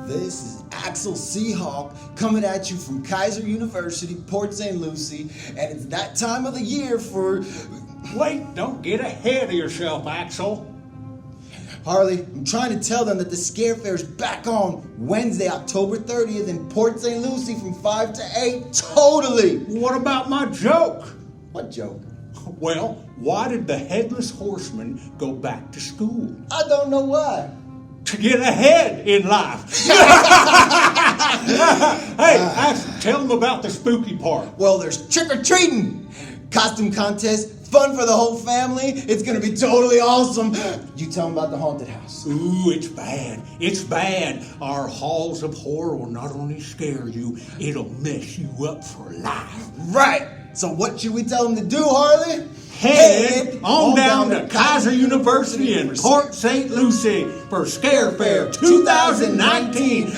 This is Axel Seahawk coming at you from Keiser University, Port St Lucie, and it's that time of the year for... Wait, don't get ahead of yourself, Axel. Harley, I'm trying to tell them that the Scare Fair is back on Wednesday, October 30th in Port St Lucie from 5 to 8. Totally! What about my joke? What joke? Well, why did the Headless Horseman go back to school? I don't know why. To get ahead in life. Hey, Axel, tell them about the spooky part. Well, there's trick-or-treating, costume contest, fun for the whole family. It's going to be totally awesome. You tell them about the haunted house. Ooh, it's bad. It's bad. Our halls of horror will not only scare you, it'll mess you up for life. Right. So what should we tell them to do, Harley? Head on down to Keiser University in Port St Lucie for Scare Fair 2019.